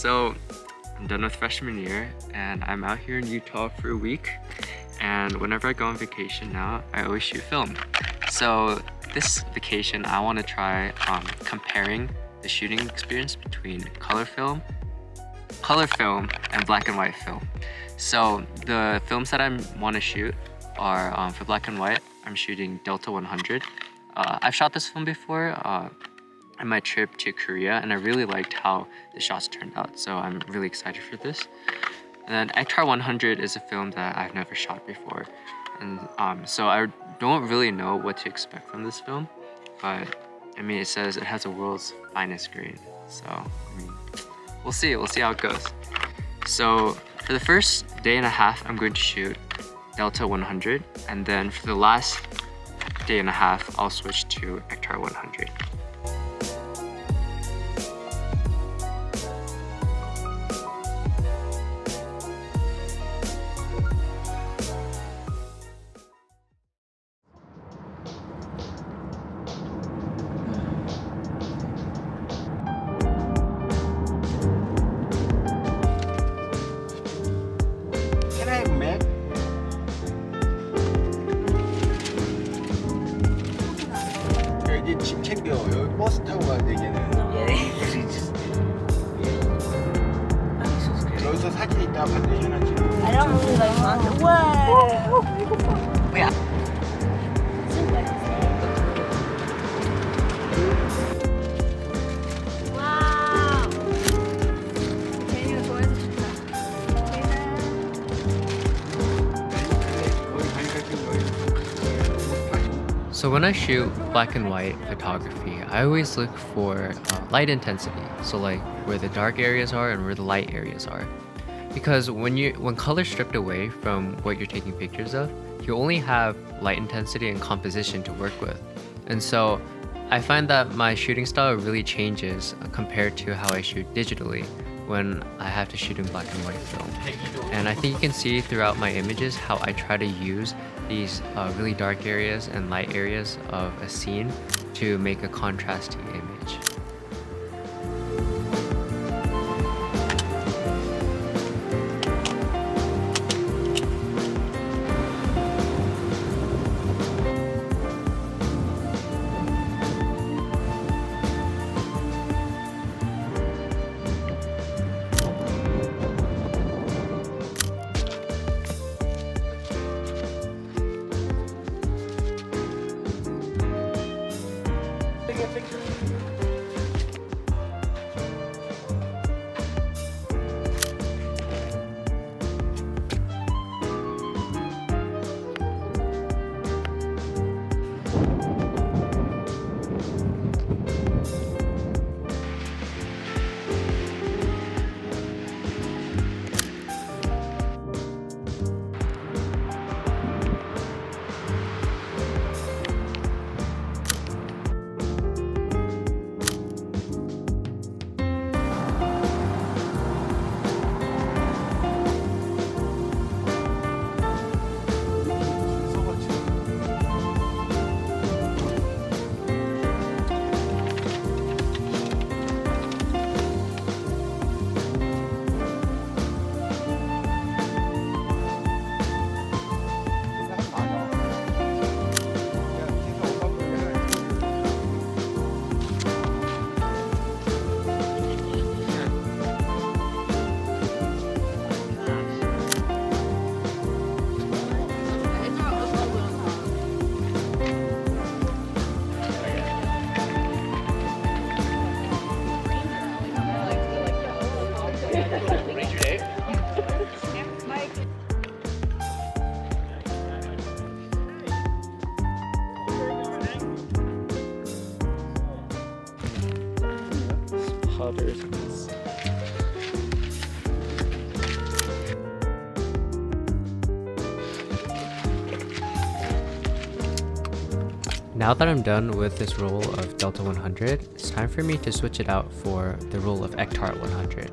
So I'm done with freshman year and I'm out here in Utah for a week, and whenever I go on vacation now, I always shoot film. So this vacation I want to try comparing the shooting experience between color film, and black and white film. So the films that I want to shoot are for black and white, I'm shooting Delta 100. I've shot this film before on my trip to Korea, and I really liked how the shots turned out, so I'm really excited for this. And then Ektar 100 is a film that I've never shot before, and so I don't really know what to expect from this film, but I mean, it says it has the world's finest grade, so I mean, we'll see how it goes. So for the first day and a half, I'm going to shoot Delta 100, and then for the last day and a half, I'll switch to Ektar 100. Can I have a map? 이제 짐 챙겨. 여기 버스 타고 가야 돼, 이제는. 여기서 사진 있다가 반대 해놨지. I don't believe I found it. Whoa! Yeah. Wow! 제니가 좋아해서 좋다. So when I shoot black and white photography, I always look for light intensity. So like where the dark areas are and where the light areas are. Because when color stripped away from what you're taking pictures of, you only have light intensity and composition to work with. And so I find that my shooting style really changes compared to how I shoot digitally when I have to shoot in black and white film. And I think you can see throughout my images how I try to use these really dark areas and light areas of a scene to make a contrasting image. Now that I'm done with this roll of Delta 100, it's time for me to switch it out for the roll of Ektar 100.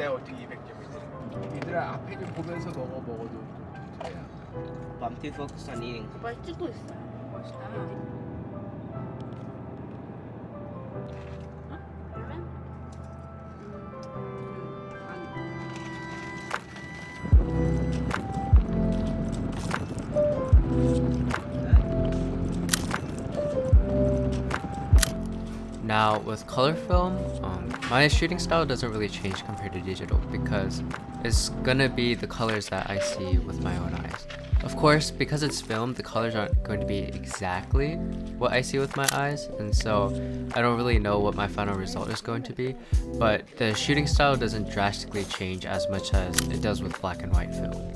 때 어떻게 200점이 되는 얘들아 앞에 좀 보면서 먹어도 좀 좋아요. But I'm too focused on eating. 오빠 찍고 있어요. 멋있다. 그러면? Now with color film, my shooting style doesn't really change compared to digital because it's gonna be the colors that I see with my own eyes. Of course, because it's film, the colors aren't going to be exactly what I see with my eyes, and so I don't really know what my final result is going to be, but the shooting style doesn't drastically change as much as it does with black and white film.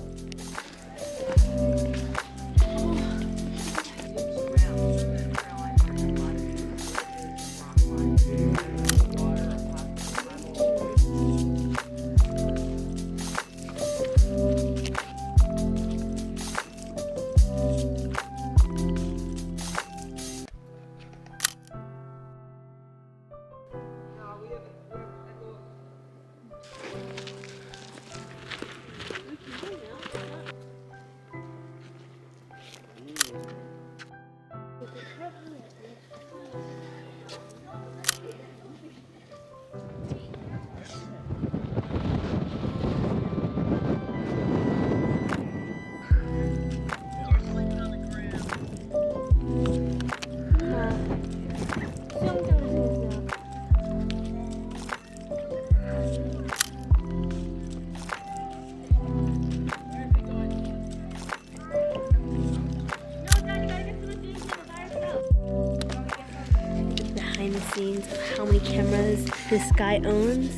Behind the scenes of how many cameras this guy owns,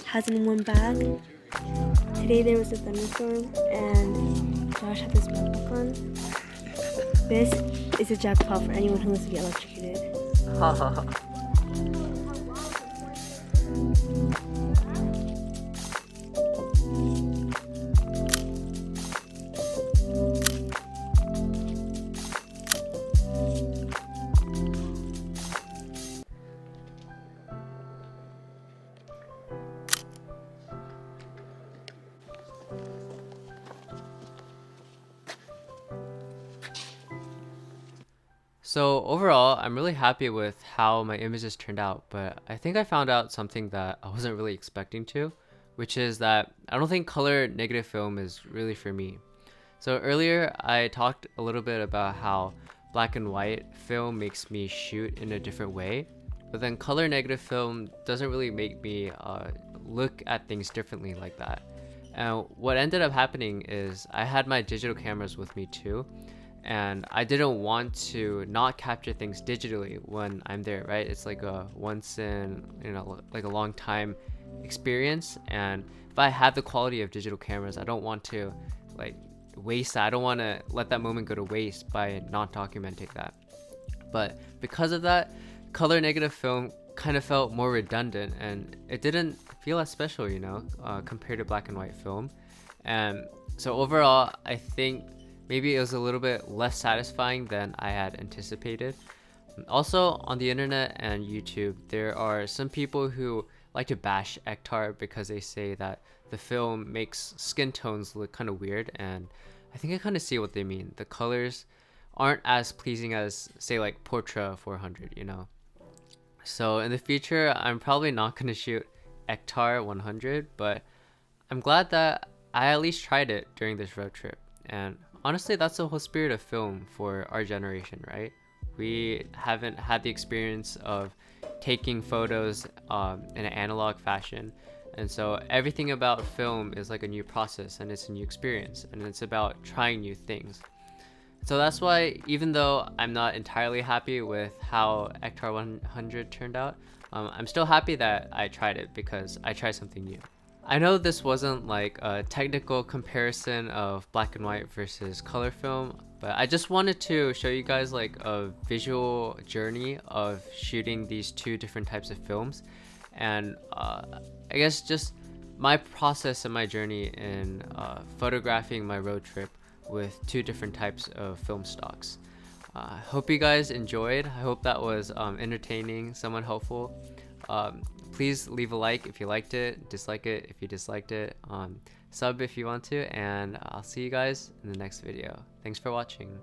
has in one bag. Today there was a thunderstorm and Josh had this backpack on. This is a jackpot for anyone who wants to get electrocuted. So overall, I'm really happy with how my images turned out, but I think I found out something that I wasn't really expecting to, which is that I don't think color negative film is really for me. So earlier, I talked a little bit about how black and white film makes me shoot in a different way, but then color negative film doesn't really make me look at things differently like that. And what ended up happening is I had my digital cameras with me too, and I didn't want to not capture things digitally when I'm there, right? It's like a once in, like a long time experience, and if I have the quality of digital cameras, I don't want to like waste that. I don't want to let that moment go to waste by not documenting that. But because of that, color negative film kind of felt more redundant, and it didn't feel as special, compared to black and white film. And so overall, I think maybe it was a little bit less satisfying than I had anticipated. Also, on the internet and YouTube, there are some people who like to bash Ektar because they say that the film makes skin tones look kind of weird, and I think I kind of see what they mean. The colors aren't as pleasing as, say, like Portra 400, So in the future, I'm probably not going to shoot Ektar 100, but I'm glad that I at least tried it during this road trip. And honestly, that's the whole spirit of film for our generation, right? We haven't had the experience of taking photos in an analog fashion, and so everything about film is like a new process, and it's a new experience, and it's about trying new things. So that's why, even though I'm not entirely happy with how Ektar 100 turned out, I'm still happy that I tried it because I tried something new. I know this wasn't like a technical comparison of black and white versus color film, but I just wanted to show you guys like a visual journey of shooting these two different types of films, and I guess just my process and my journey in photographing my road trip with two different types of film stocks. Hope you guys enjoyed. I hope that was entertaining, somewhat helpful. please leave a like if you liked it, dislike it if you disliked it, sub if you want to, and I'll see you guys in the next video. Thanks for watching.